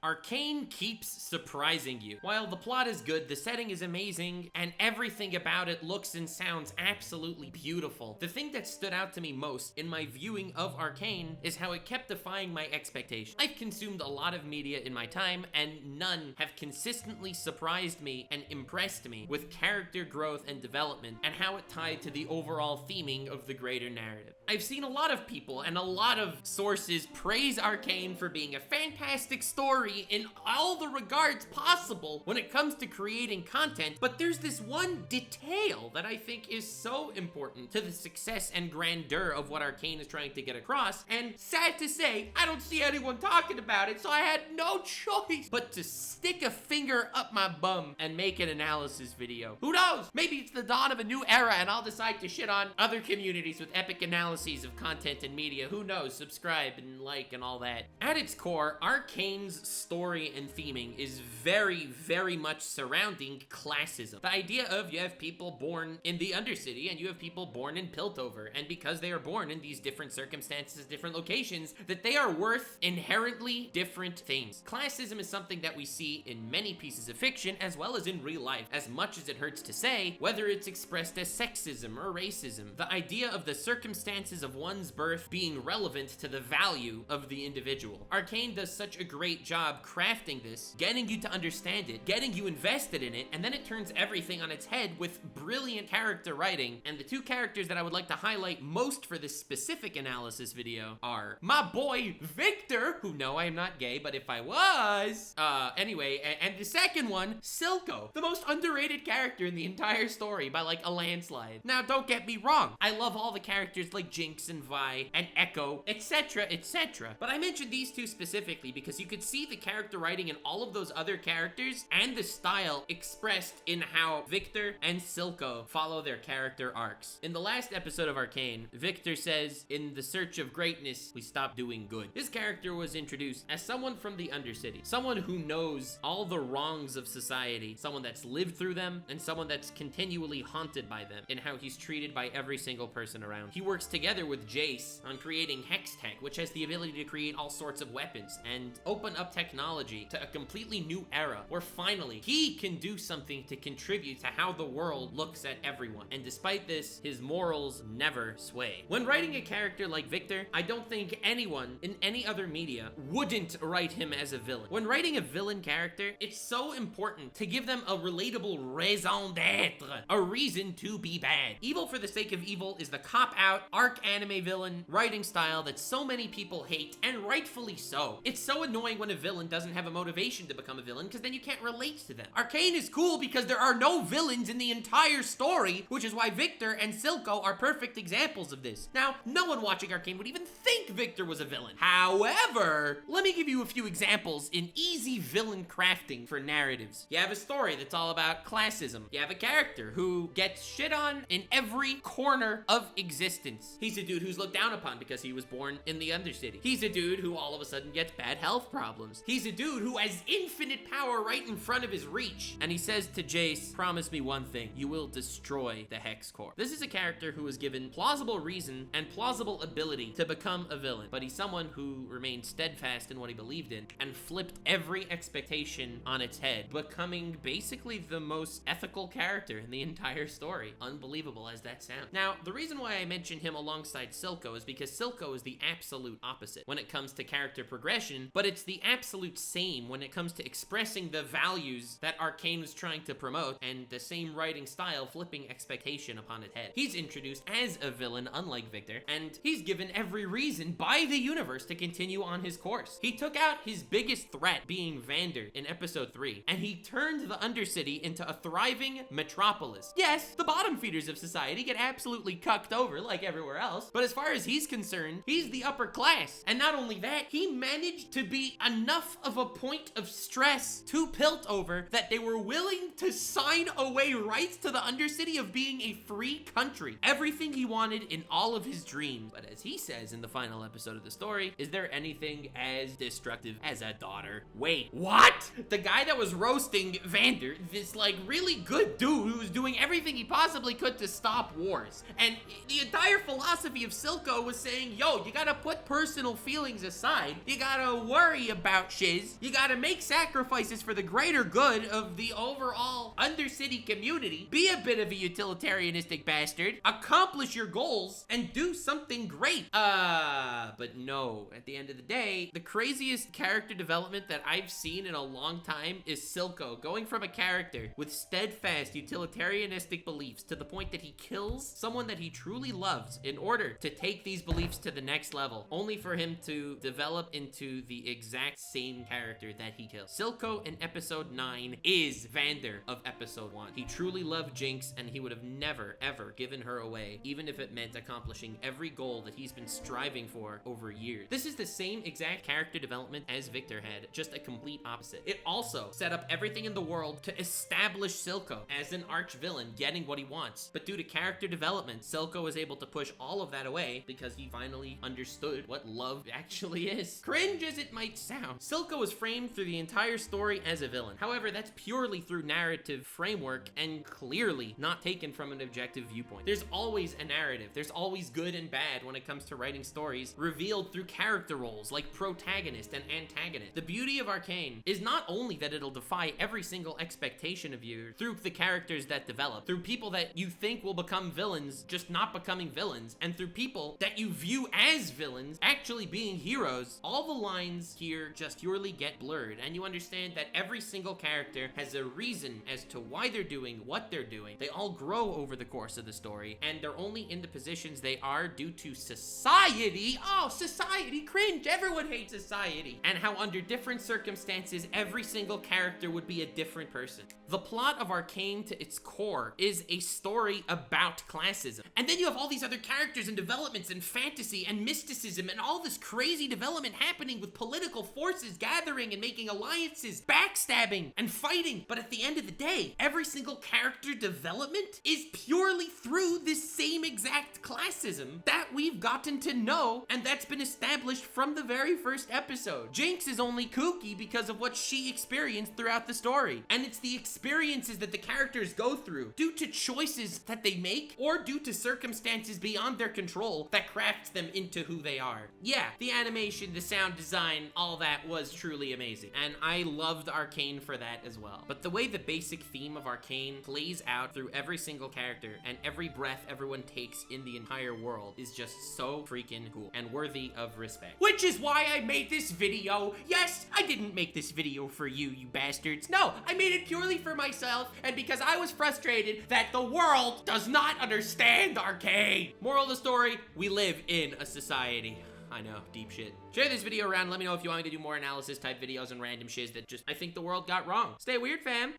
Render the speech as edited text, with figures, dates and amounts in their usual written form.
Arcane keeps surprising you. While the plot is good, the setting is amazing, and everything about it looks and sounds absolutely beautiful. The thing that stood out to me most in my viewing of Arcane is how it kept defying my expectations. I've consumed a lot of media in my time, and none have consistently surprised me and impressed me with character growth and development and how it tied to the overall theming of the greater narrative. I've seen a lot of people and a lot of sources praise Arcane for being a fantastic story in all the regards possible when it comes to creating content, but there's this one detail that I think is so important to the success and grandeur of what Arcane is trying to get across, and sad to say, I don't see anyone talking about it, so I had no choice but to stick a finger up my bum and make an analysis video. Who knows? Maybe it's the dawn of a new era and I'll decide to shit on other communities with epic analyses of content and media. Who knows? Subscribe and like and all that. At its core, Arcane's story and theming is very, very much surrounding classism. The idea of you have people born in the Undercity and you have people born in Piltover, and because they are born in these different circumstances, different locations, that they are worth inherently different things. Classism is something that we see in many pieces of fiction as well as in real life, as much as it hurts to say, whether it's expressed as sexism or racism. The idea of the circumstances of one's birth being relevant to the value of the individual. Arcane does such a great job crafting this, getting you to understand it, getting you invested in it, and then it turns everything on its head with brilliant character writing. And the two characters that I would like to highlight most for this specific analysis video are my boy Victor, who no, I am not gay, but if I was, anyway, and the second one, Silco, the most underrated character in the entire story by like a landslide. Now, don't get me wrong, I love all the characters like Jinx and Vi and Echo, etc., etc. But I mentioned these two specifically because you could see the character writing in all of those other characters and the style expressed in how Victor and Silco follow their character arcs. In the last episode of Arcane, Victor says, "In the search of greatness, we stop doing good." His character was introduced as someone from the Undercity, someone who knows all the wrongs of society, someone that's lived through them, and someone that's continually haunted by them in how he's treated by every single person around. He works together with Jace on creating Hex Tech, which has the ability to create all sorts of weapons and open up technology to a completely new era where finally he can do something to contribute to how the world looks at everyone. And despite this, his morals never sway. When writing a character like Victor, I don't think anyone in any other media wouldn't write him as a villain. When writing a villain character, it's so important to give them a relatable raison d'etre, a reason to be bad. Evil for the sake of evil is the cop-out, arc anime villain writing style that so many people hate, and rightfully so. It's so annoying when a villain doesn't have a motivation to become a villain, because then you can't relate to them. Arcane is cool because there are no villains in the entire story, which is why Victor and Silco are perfect examples of this. Now, no one watching Arcane would even think Victor was a villain. However, let me give you a few examples in easy villain crafting for narratives. You have a story that's all about classism. You have a character who gets shit on in every corner of existence. He's a dude who's looked down upon because he was born in the Undercity. He's a dude who all of a sudden gets bad health problems. He's a dude who has infinite power right in front of his reach. And he says to Jace, "Promise me one thing, you will destroy the Hex Core." This is a character who was given plausible reason and plausible ability to become a villain, but he's someone who remained steadfast in what he believed in and flipped every expectation on its head, becoming basically the most ethical character in the entire story. Unbelievable as that sounds. Now, the reason why I mention him alongside Silco is because Silco is the absolute opposite when it comes to character progression, but it's the absolute same when it comes to expressing the values that Arcane was trying to promote, and the same writing style flipping expectation upon its head. He's introduced as a villain, unlike Victor, and he's given every reason by the universe to continue on his course. He took out his biggest threat, being Vander, in episode 3, and he turned the Undercity into a thriving metropolis. Yes, the bottom feeders of society get absolutely cucked over like everywhere else, but as far as he's concerned, he's the upper class. And not only that, he managed to be enough of a point of stress to Piltover that they were willing to sign away rights to the Undercity of being a free country. Everything he wanted in all of his dreams. But as he says in the final episode of the story, is there anything as destructive as a daughter? Wait, what? The guy that was roasting Vander, this like really good dude who was doing everything he possibly could to stop wars. And the entire philosophy of Silco was saying, yo, you gotta put personal feelings aside. You gotta worry about shiz. You gotta make sacrifices for the greater good of the overall Undercity community. Be a bit of a utilitarianistic bastard. Accomplish your goals and do something great. But no, at the end of the day, the craziest character development that I've seen in a long time is Silco, going from a character with steadfast utilitarianistic beliefs to the point that he kills someone that he truly loves in order to take these beliefs to the next level, only for him to develop into the exact same character that he kills. Silco in episode 9 is Vander of episode 1. He truly loved Jinx, and he would have never, ever given her away, even if it meant accomplishing every goal that he's been striving for over years. This is the same exact character development as Victor had, just a complete opposite. It also set up everything in the world to establish Silco as an arch villain, getting what he wants. But due to character development, Silco was able to push all of that away because he finally understood what love actually is. Cringe as it might sound, Silco was framed through the entire story as a villain. However, that's purely through narrative framework and clearly not taken from an objective viewpoint. There's always a narrative. There's always good and bad when it comes to writing stories revealed through character roles like protagonist and antagonist. The beauty of Arcane is not only that it'll defy every single expectation of you through the characters that develop, through people that you think will become villains just not becoming villains, and through people that you view as villains actually being heroes. All the lines here just purely get blurred, and you understand that every single character has a reason as to why they're doing what they're doing. They all grow over the course of the story, and they're only in the positions they are due to society. Oh, society, cringe. Everyone hates society. And how under different circumstances, every single character would be a different person. The plot of Arcane to its core is a story about classism. And then you have all these other characters and developments and fantasy and mysticism and all this crazy development happening with political forces gathering and making alliances, backstabbing and fighting. But at the end of the day, every single character development is purely through this same exact classism that we've gotten to know, and that's been established from the very first episode. Jinx is only kooky because of what she experienced throughout the story, and it's the experiences that the characters go through due to choices that they make or due to circumstances beyond their control that crafts them into who they are. Yeah, the animation, the sound design, all that was truly amazing, and I loved Arcane for that as well. But the way the basic theme of Arcane plays out through every single character and every breath everyone takes in the entire world is just so freaking cool and worthy of respect. Which is why I made this video. Yes, I didn't make this video for you, you bastards. No, I made it purely for myself and because I was frustrated that the world does not understand Arcane. Moral of the story, we live in a society. I know, deep shit. Share this video around. Let me know if you want me to do more analysis type videos and random shiz that just I think the world got wrong. Stay weird, fam.